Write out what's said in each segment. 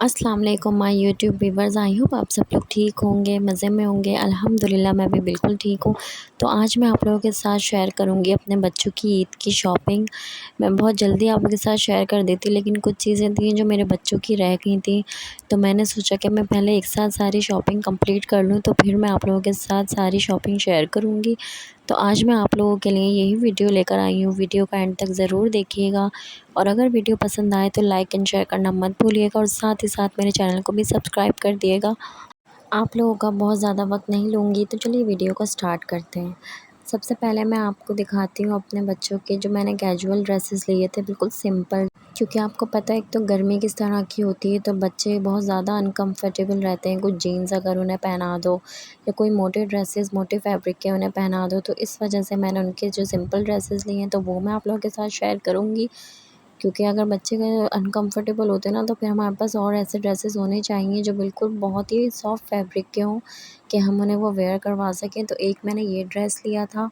अस्सलाम वालेकुम my YouTube viewers. I hope आप सब लोग ठीक होंगे, मज़े में होंगे। अल्हम्दुलिल्लाह मैं भी बिल्कुल ठीक हूँ। तो आज मैं आप लोगों के साथ शेयर करूँगी अपने बच्चों की ईद की शॉपिंग। मैं बहुत जल्दी आप लोगों के साथ शेयर कर देती, लेकिन कुछ चीज़ें थी जो मेरे बच्चों की रह गई थी, तो मैंने सोचा कि मैं पहले एक साथ सारी शॉपिंग कंप्लीट कर लूँ, तो फिर मैं आप लोगों के साथ सारी शॉपिंग शेयर करूँगी। तो आज मैं आप लोगों के लिए यही वीडियो लेकर आई हूँ। वीडियो का एंड तक ज़रूर देखिएगा, और अगर वीडियो पसंद आए तो लाइक एंड शेयर करना मत भूलिएगा, और साथ ही साथ मेरे चैनल को भी सब्सक्राइब कर दिएगा। आप लोगों का बहुत ज़्यादा वक्त नहीं लूँगी, तो चलिए वीडियो को स्टार्ट करते हैं। सबसे पहले मैं आपको दिखाती हूँ अपने बच्चों के जो मैंने कैजुअल ड्रेसेस लिए थे, बिल्कुल सिंपल। क्योंकि आपको पता है एक तो गर्मी किस तरह की होती है, तो बच्चे बहुत ज़्यादा अनकंफर्टेबल रहते हैं। कुछ जीन्स अगर उन्हें पहना दो, या कोई मोटे ड्रेसेस मोटे फैब्रिक के उन्हें पहना दो, तो इस वजह से मैंने उनके जो सिंपल ड्रेसेस लिए हैं तो वो मैं आप लोगों के साथ शेयर करूँगी। क्योंकि अगर बच्चे अनकंफर्टेबल होते हैं ना, तो फिर हमारे पास और ऐसे ड्रेसेस होने चाहिए जो बिल्कुल बहुत ही सॉफ्ट फैब्रिक के हों, कि हम उन्हें वो वेयर करवा सकें। तो एक मैंने ये ड्रेस लिया था,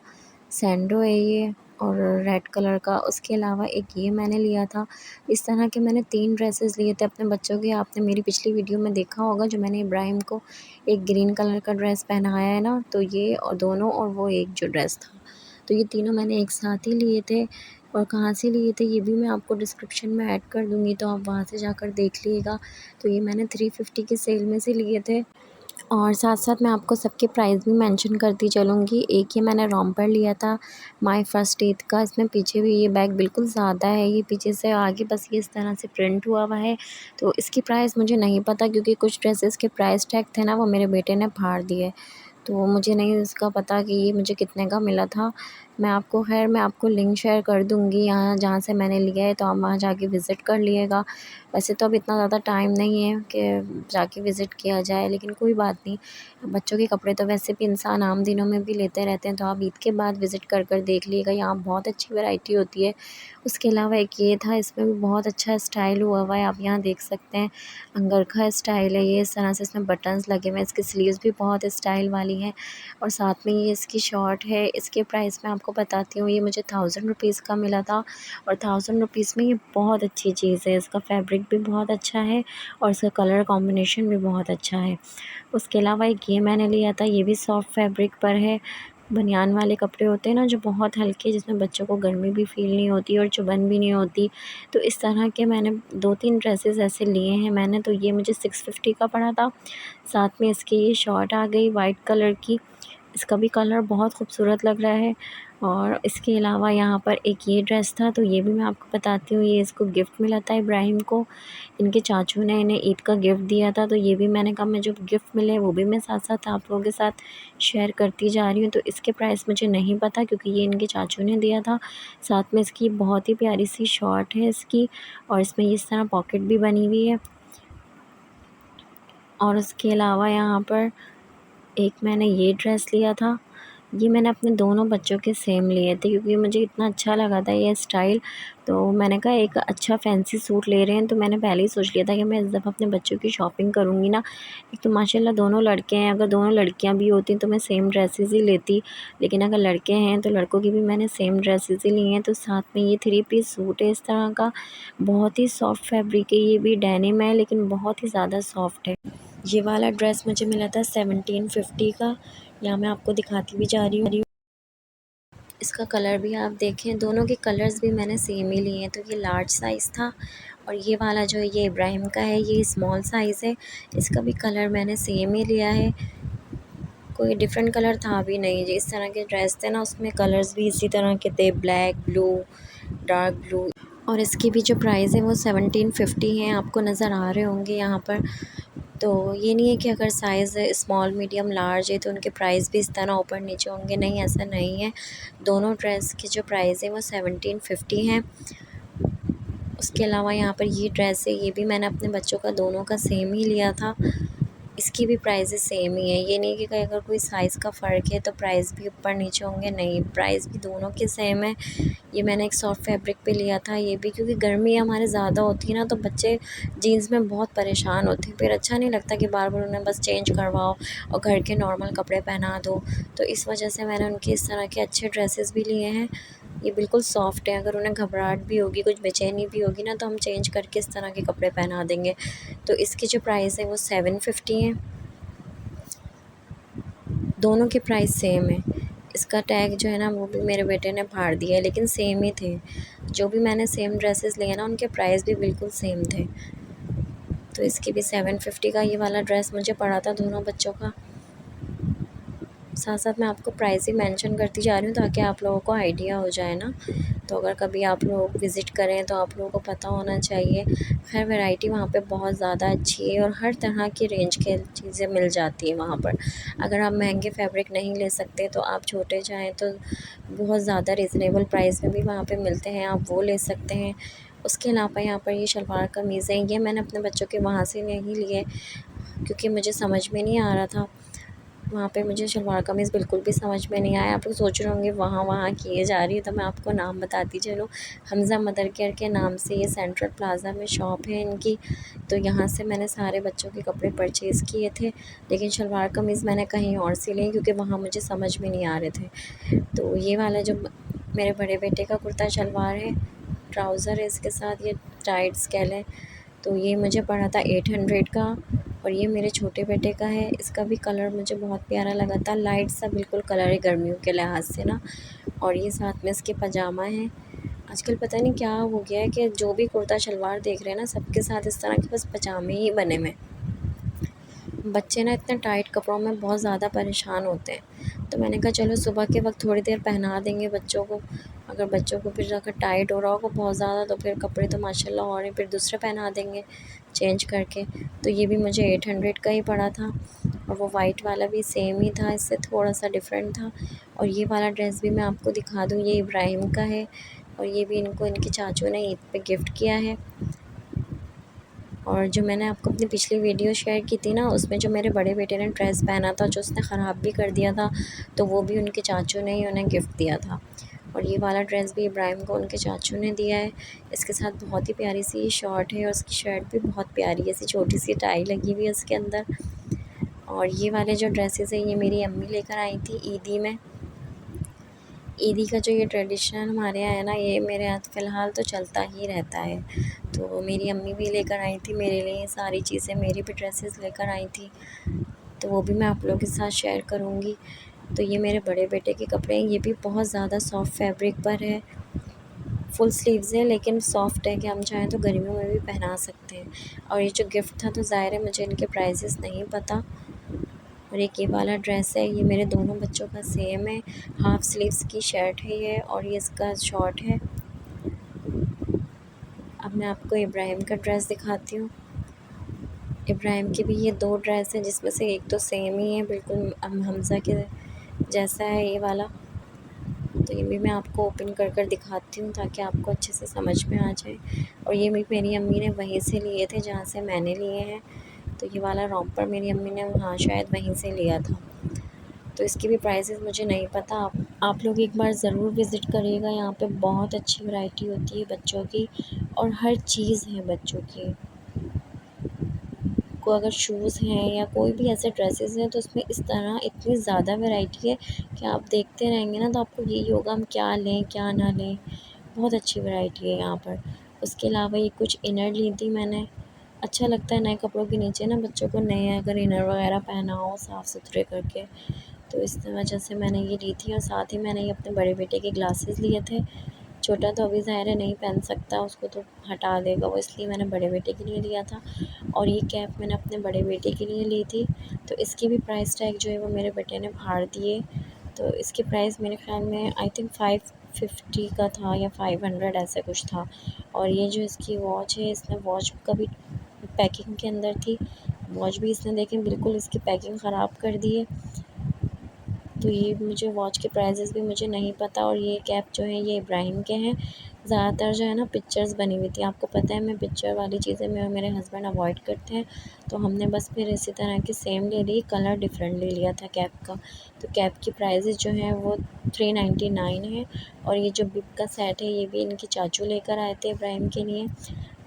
सैंडो है ये, और रेड कलर का। उसके अलावा एक ये मैंने लिया था। इस तरह के मैंने 3 ड्रेसेस लिए थे अपने बच्चों के। आपने मेरी पिछली वीडियो में देखा होगा, जो मैंने इब्राहिम को एक ग्रीन कलर का ड्रेस पहनाया है ना, तो ये और दोनों, और वो एक जो ड्रेस था, तो ये तीनों मैंने एक साथ ही लिए थे। और कहाँ से लिए थे ये भी मैं आपको डिस्क्रिप्शन में ऐड कर दूँगी, तो आप वहाँ से जाकर देख लीजिएगा। तो ये मैंने 350 की सेल में से लिए थे, और साथ-साथ मैं आपको सबके प्राइस भी मेंशन करती चलूँगी। एक ये मैंने रोम्पर लिया था माय फर्स्ट ईद का। इसमें पीछे भी ये बैग बिल्कुल सादा है, ये पीछे से आगे बस ये इस तरह से प्रिंट हुआ हुआ है। तो इसकी प्राइस मुझे नहीं पता, क्योंकि कुछ ड्रेसेस के प्राइस टैग थे ना, वो मेरे बेटे ने फाड़ दिए। तो मुझे नहीं इसका पता कि ये मुझे कितने का मिला था। मैं आपको लिंक शेयर कर दूँगी यहाँ जहाँ से मैंने लिया है, तो आप वहाँ जाके विज़िट कर लिएगा। वैसे तो अब इतना ज़्यादा टाइम नहीं है कि जाके विज़िट किया जाए, लेकिन कोई बात नहीं। बच्चों के कपड़े तो वैसे भी इंसान आम दिनों में भी लेते रहते हैं, तो आप ईद के बाद विज़िट कर देख लीजिएगा, यहाँ बहुत अच्छी वैरायटी होती है। उसके अलावा एक ये था, इसमें भी बहुत अच्छा स्टाइल हुआ हुआ है, आप यहाँ देख सकते हैं। अंगरखा स्टाइल है ये, इस तरह से इसमें बटन्स लगे हुए हैं। इसकी स्लीव्स भी बहुत स्टाइल वाली हैं, और साथ में ये इसकी शॉर्ट है। इसके प्राइस मैं आपको बताती हूँ, ये मुझे 1000 रुपीज़ का मिला था, और 1000 रुपीज़ में ये बहुत अच्छी चीज़ है। इसका फैब्रिक भी बहुत अच्छा है, और इसका कलर कॉम्बिनेशन भी बहुत अच्छा है। उसके अलावा एक ये मैंने लिया था, ये भी सॉफ्ट फैब्रिक पर है। बनियान वाले कपड़े होते हैं ना, जो बहुत हल्के, जिसमें बच्चों को गर्मी भी फ़ील नहीं होती और चुभन भी नहीं होती। तो इस तरह के मैंने 2-3 ड्रेसेस ऐसे लिए हैं मैंने, तो ये मुझे 650 का पड़ा था। साथ में इसकी ये शॉर्ट आ गई वाइट कलर की, इसका भी कलर बहुत खूबसूरत लग रहा है। और इसके अलावा यहाँ पर एक ये ड्रेस था, तो ये भी मैं आपको बताती हूँ। ये इसको गिफ्ट मिला था इब्राहिम को, इनके चाचू ने इन्हें ईद का गिफ्ट दिया था। तो ये भी मैंने कहा, मैं जो गिफ्ट मिले वो भी मैं साथ-साथ आप लोगों के साथ शेयर करती जा रही हूँ। तो इसके प्राइस मुझे नहीं पता, क्योंकि ये इनके चाचू ने दिया था। साथ में इसकी बहुत ही प्यारी सी शॉर्ट है इसकी, और इसमें इस तरह पॉकेट भी बनी हुई है। और उसके अलावा यहाँ पर एक मैंने ये ड्रेस लिया था। ये मैंने अपने दोनों बच्चों के सेम लिए थे, क्योंकि मुझे इतना अच्छा लगा था ये स्टाइल। तो मैंने कहा एक अच्छा फैंसी सूट ले रहे हैं, तो मैंने पहले ही सोच लिया था कि मैं इस दफ़ा अपने बच्चों की शॉपिंग करूँगी ना। एक तो माशाल्लाह दोनों लड़के हैं, अगर दोनों लड़कियाँ भी होती तो मैं सेम ड्रेसेस ही लेती, लेकिन अगर लड़के हैं तो लड़कों की भी मैंने सेम ड्रेसेस ही ली हैं। तो साथ में ये 3 पीस सूट है इस तरह का, बहुत ही सॉफ्ट फैब्रिक है, ये भी डेनिम है लेकिन बहुत ही ज़्यादा सॉफ्ट है। ये वाला ड्रेस मुझे मिला था 1750 का। यहाँ मैं आपको दिखाती भी जा रही हूँ। इसका कलर भी आप देखें, दोनों के कलर्स भी मैंने सेम ही लिए हैं। तो ये लार्ज साइज़ था, और ये वाला जो है ये इब्राहिम का है, ये स्मॉल साइज़ है। इसका भी कलर मैंने सेम ही लिया है, कोई डिफरेंट कलर था भी नहीं। जिस तरह के ड्रेस थे ना, उसमें कलर्स भी इसी तरह के थे, ब्लैक, ब्लू, डार्क ब्लू। और इसकी भी जो प्राइस है वो 1750 है, आपको नज़र आ रहे होंगे यहाँ पर। तो ये नहीं है कि अगर साइज़ स्मॉल, मीडियम, लार्ज है तो उनके प्राइस भी इस तरह ऊपर नीचे होंगे, नहीं ऐसा नहीं है। दोनों ड्रेस की जो प्राइस है वो 1750 है। उसके अलावा यहाँ पर ये ड्रेस है, ये भी मैंने अपने बच्चों का दोनों का सेम ही लिया था। इसकी भी प्राइसेस सेम ही है, ये नहीं कि अगर कोई साइज़ का फ़र्क है तो प्राइस भी ऊपर नीचे होंगे, नहीं, प्राइस भी दोनों के सेम है। ये मैंने एक सॉफ्ट फैब्रिक पे लिया था, ये भी क्योंकि गर्मी हमारे ज़्यादा होती है ना, तो बच्चे जीन्स में बहुत परेशान होते हैं, फिर अच्छा नहीं लगता कि बार बार उन्हें बस चेंज करवाओ और घर के नॉर्मल कपड़े पहना दो। तो इस वजह से मैंने उनके इस तरह के अच्छे ड्रेसेस भी लिए हैं। ये बिल्कुल सॉफ्ट है, अगर उन्हें घबराहट भी होगी, कुछ बेचैनी भी होगी ना, तो हम चेंज करके इस तरह के कपड़े पहना देंगे। तो इसकी जो प्राइस है वो 750 है। दोनों के प्राइस सेम है। इसका टैग जो है ना वो भी मेरे बेटे ने फाड़ दिया है, लेकिन सेम ही थे। जो भी मैंने सेम ड्रेसेस लिए ना उनके प्राइस भी बिल्कुल सेम थे। तो इसकी भी 750 का ये वाला ड्रेस मुझे पड़ा था दोनों बच्चों का। साथ साथ मैं आपको प्राइस ही मेंशन करती जा रही हूँ ताकि आप लोगों को आइडिया हो जाए ना। तो अगर कभी आप लोग विज़िट करें तो आप लोगों को पता होना चाहिए। खैर वैरायटी वहाँ पे बहुत ज़्यादा अच्छी है और हर तरह की रेंज के चीज़ें मिल जाती हैं वहाँ पर। अगर आप महंगे फैब्रिक नहीं ले सकते तो आप छोटे चाहें तो बहुत ज़्यादा रिज़नेबल प्राइस में भी वहाँ पे मिलते हैं, आप वो ले सकते हैं। उसके अलावा यहाँ पर ये शलवार कमीज़ है, ये मैंने अपने बच्चों के वहाँ से नहीं लिए क्योंकि मुझे समझ में नहीं आ रहा था। वहाँ पे मुझे शलवार कमीज़ बिल्कुल भी समझ में नहीं आया। आप लोग सोच रहे होंगे वहाँ किए जा रही है, तो मैं आपको नाम बताती चलूँ। हमज़ा मदर केयर के नाम से ये सेंट्रल प्लाज़ा में शॉप है इनकी। तो यहाँ से मैंने सारे बच्चों के कपड़े परचेज़ किए थे, लेकिन शलवार कमीज़ मैंने कहीं और से ली क्योंकि वहाँ मुझे समझ में नहीं आ रहे थे। तो ये वाला जो मेरे बड़े बेटे का कुर्ता शलवार है, ट्राउज़र है इसके साथ, ये टाइट स्केल है। तो ये मुझे पड़ा था 800 का। और ये मेरे छोटे बेटे का है, इसका भी कलर मुझे बहुत प्यारा लगा था, लाइट सा बिल्कुल कलर है गर्मियों के लिहाज से ना। और ये साथ में इसके पजामा है। आजकल पता नहीं क्या हो गया है कि जो भी कुर्ता शलवार देख रहे हैं ना सबके साथ इस तरह के बस पजामे ही बने हुए। बच्चे ना इतने टाइट कपड़ों में बहुत ज़्यादा परेशान होते हैं, तो मैंने कहा चलो सुबह के वक्त थोड़ी देर पहना देंगे बच्चों को। अगर बच्चों को फिर अगर टाइट हो रहा होगा बहुत ज़्यादा तो फिर कपड़े तो माशाल्लाह और हैं, फिर दूसरे पहना देंगे चेंज करके। तो ये भी मुझे 800 का ही पड़ा था और वो वाइट वाला भी सेम ही था, इससे थोड़ा सा डिफरेंट था। और ये वाला ड्रेस भी मैं आपको दिखा दूँ, ये इब्राहिम का है और ये भी इनको इनके चाचू ने ईद पे गिफ्ट किया है। और जो मैंने आपको अपनी पिछली वीडियो शेयर की थी ना उसमें जो मेरे बड़े बेटे ने ड्रेस पहना था जो उसने ख़राब भी कर दिया था, तो वो भी उनके चाचू ने ही उन्हें गिफ्ट दिया था। और ये वाला ड्रेस भी इब्राहिम को उनके चाचू ने दिया है। इसके साथ बहुत ही प्यारी सी शॉर्ट है और उसकी शर्ट भी बहुत प्यारी है, ऐसी छोटी सी टाई लगी हुई है उसके अंदर। और ये वाले जो ड्रेसेस हैं ये मेरी अम्मी लेकर आई थी ईदी में। ईदी का जो ये ट्रेडिशन हमारे यहाँ है ना, ये मेरे यहाँ फ़िलहाल तो चलता ही रहता है। तो मेरी अम्मी भी लेकर आई थी मेरे लिए सारी चीज़ें, मेरी भी ड्रेसेस लेकर आई थी, तो वो भी मैं आप लोगों के साथ शेयर करूँगी। तो ये मेरे बड़े बेटे के कपड़े हैं, ये भी बहुत ज़्यादा सॉफ्ट फैब्रिक पर है, फुल स्लीव्स है लेकिन सॉफ्ट है कि हम चाहें तो गर्मियों में भी पहना सकते हैं। और ये जो गिफ्ट था तो ज़ाहिर है मुझे इनके प्राइसेस नहीं पता। और एक ये वाला ड्रेस है, ये मेरे दोनों बच्चों का सेम है, हाफ़ स्लीव्स की शर्ट है ये और ये इसका शॉर्ट है। अब मैं आपको इब्राहिम का ड्रेस दिखाती हूँ। इब्राहिम की भी ये 2 ड्रेस हैं जिसमें से एक तो सेम ही है बिल्कुल हमज़ा के जैसा है ये वाला। तो ये भी मैं आपको ओपन कर दिखाती हूँ ताकि आपको अच्छे से समझ में आ जाए। और ये भी मेरी अम्मी ने वहीं से लिए थे जहाँ से मैंने लिए हैं। तो ये वाला रॉम्पर मेरी अम्मी ने वहाँ शायद वहीं से लिया था। तो इसकी भी प्राइसेस मुझे नहीं पता। आप लोग एक बार ज़रूर विज़िट करिएगा, यहाँ पे बहुत अच्छी वैरायटी होती है बच्चों की और हर चीज़ है बच्चों की। को अगर शूज़ हैं या कोई भी ऐसे ड्रेसेस हैं तो उसमें इस तरह इतनी ज़्यादा वैरायटी है कि आप देखते रहेंगे ना तो आपको यही होगा हम क्या लें क्या ना लें। बहुत अच्छी वैरायटी है यहाँ पर। उसके अलावा ये कुछ इनर ली थी मैंने। अच्छा लगता है नए कपड़ों के नीचे ना बच्चों को नए अगर इनर वगैरह पहना हो साफ़ सुथरे करके, तो इस वजह से मैंने ये ली थी। और साथ ही मैंने ये अपने बड़े बेटे के ग्लासेस लिए थे। छोटा तो अभी ज़ाहिर है नहीं पहन सकता, उसको तो हटा देगा वो, इसलिए मैंने बड़े बेटे के लिए लिया था। और ये कैप मैंने अपने बड़े बेटे के लिए ली थी। तो इसकी भी प्राइस टैग जो है वो मेरे बेटे ने फाड़ दिए। तो इसकी प्राइस मेरे ख़्याल में आई थिंक 550 का था या 500 ऐसा कुछ था। और ये जो इसकी वॉच है, इसने वॉच कभी पैकिंग के अंदर थी, वॉच भी इसने देखें बिल्कुल इसकी पैकिंग ख़राब कर दी है। तो ये मुझे वॉच के प्राइसेस भी मुझे नहीं पता। और ये कैप जो है ये इब्राहिम के हैं। ज़्यादातर जो है ना पिक्चर्स बनी हुई थी, आपको पता है मैं पिक्चर वाली चीज़ें मैं और मेरे हस्बैंड अवॉइड करते हैं, तो हमने बस फिर इसी तरह की सेम ले ली, कलर डिफरेंट ले लिया था कैप का। तो कैप की प्राइसेस जो हैं वो 399 है। और ये जो बिप का सेट है ये भी इनके चाचू लेकर आए थे इब्राहिम के लिए।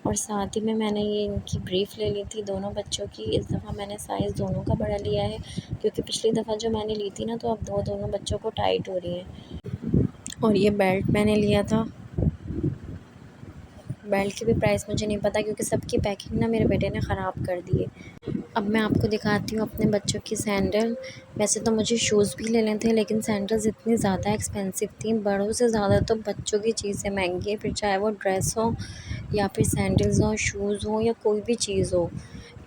और साथ ही में मैंने ये इनकी ब्रीफ़ ले ली थी दोनों बच्चों की। इस दफ़ा मैंने साइज़ दोनों का बड़ा लिया है क्योंकि पिछली दफ़ा जो मैंने ली थी ना तो अब दोनों बच्चों को टाइट हो रही हैं। और ये बेल्ट मैंने लिया था। बेल्ट की भी प्राइस मुझे नहीं पता क्योंकि सबकी पैकिंग ना मेरे बेटे ने ख़राब कर दी है। अब मैं आपको दिखाती हूँ अपने बच्चों की सैंडल। वैसे तो मुझे शूज़ भी लेने थे लेकिन सैंडल्स इतनी ज़्यादा एक्सपेंसिव थी। बड़ों से ज़्यादा तो बच्चों की चीज़ें महंगी है, फिर चाहे वो ड्रेस हो या फिर सैंडल्स हो, शूज़ हो या कोई भी चीज़ हो।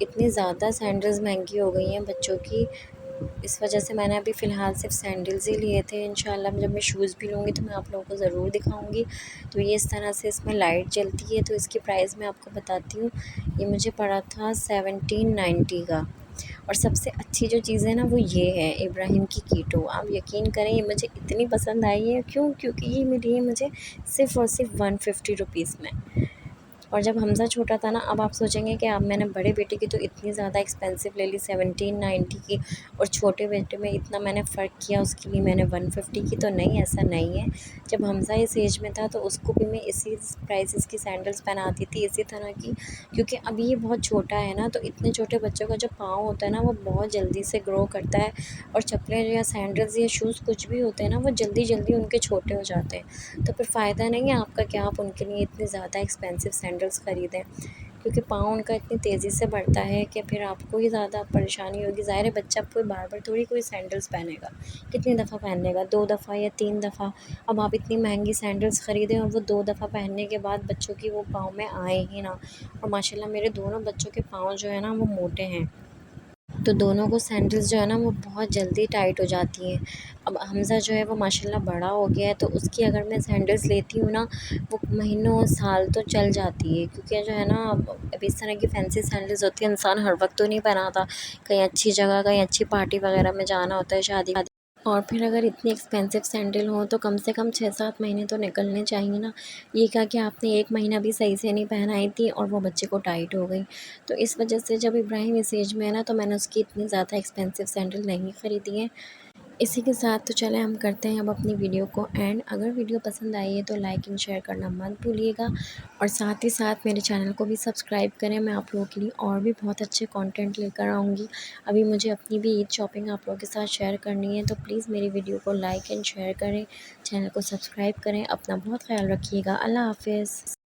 इतनी ज़्यादा सैंडल्स महंगी हो गई हैं बच्चों की। इस वजह से मैंने अभी फ़िलहाल सिर्फ सैंडल्स ही लिए थे। इंशाल्लाह जब मैं शूज़ भी लूँगी तो मैं आप लोगों को ज़रूर दिखाऊंगी। तो ये इस तरह से इसमें लाइट जलती है। तो इसकी प्राइस मैं आपको बताती हूँ। ये मुझे पड़ा था 1790 का। और सबसे अच्छी जो चीज़ है ना वो ये है इब्राहिम की कीटो। आप यकीन करें ये मुझे इतनी पसंद आई है। क्यों? क्योंकि ये मिली है मुझे सिर्फ़ और सिर्फ 150 रुपीज़ में। और जब हमज़ा छोटा था ना, अब आप सोचेंगे कि अब मैंने बड़े बेटे की तो इतनी ज़्यादा एक्सपेंसिव ले ली 1790 की, और छोटे बेटे में इतना मैंने फ़र्क किया उसके लिए मैंने 150 की। तो नहीं, ऐसा नहीं है। जब हमज़ा इस एज में था तो उसको भी मैं इसी प्राइसेस की सैंडल्स पहनाती थी, इसी तरह की। क्योंकि अभी ये बहुत छोटा है ना, तो इतने छोटे बच्चों का जो पाँव होता है ना वो बहुत जल्दी से ग्रो करता है। और चप्पलें या सैंडल्स या शूज़ कुछ भी होते हैं ना वो जल्दी जल्दी उनके छोटे हो जाते हैं। तो फिर फ़ायदा नहीं है आपका कि आप उनके लिए इतनी ज़्यादा एक्सपेंसिव सैंडल्स ख़रीदें, क्योंकि पाँव उनका इतनी तेज़ी से बढ़ता है कि फिर आपको ही ज़्यादा परेशानी होगी। ज़ाहिर है बच्चा कोई बार-बार थोड़ी कोई सैंडल्स पहनेगा, कितनी दफ़ा पहनेगा, 2 दफ़ा या 3 दफ़ा। अब आप इतनी महंगी सैंडल्स ख़रीदें और वो 2 दफ़ा पहनने के बाद बच्चों की वो पाँव में आए ही ना। और माशाल्लाह मेरे दोनों बच्चों के पाँव जो है ना वो मोटे हैं, तो दोनों को सैंडल्स जो है ना वो बहुत जल्दी टाइट हो जाती हैं। अब हमज़ा जो है वो माशाल्लाह बड़ा हो गया है, तो उसकी अगर मैं सैंडल्स लेती हूँ ना वो महीनों साल तो चल जाती है। क्योंकि जो है ना अब इस तरह की फैंसी सैंडल्स होती है, इंसान हर वक्त तो नहीं पहनाता। कहीं अच्छी जगह, कहीं अच्छी पार्टी वगैरह में जाना होता है, शादी। और फिर अगर इतनी एक्सपेंसिव सैंडल हो तो कम से कम 6-7 महीने तो निकलने चाहिए ना। ये क्या कि आपने 1 महीना भी सही से नहीं पहनाई थी और वो बच्चे को टाइट हो गई। तो इस वजह से जब इब्राहिम इस एज में है ना तो मैंने उसकी इतनी ज़्यादा एक्सपेंसिव सैंडल नहीं ख़रीदी है। इसी के साथ तो चलें हम करते हैं अब अपनी वीडियो को एंड। अगर वीडियो पसंद आई है तो लाइक एंड शेयर करना मत भूलिएगा, और साथ ही साथ मेरे चैनल को भी सब्सक्राइब करें। मैं आप लोगों के लिए और भी बहुत अच्छे कंटेंट लेकर आऊँगी। अभी मुझे अपनी भी ईद शॉपिंग आप लोगों के साथ शेयर करनी है, तो प्लीज़ मेरी वीडियो को लाइक एंड शेयर करें, चैनल को सब्सक्राइब करें। अपना बहुत ख्याल रखिएगा। अल्लाह हाफ़िज़।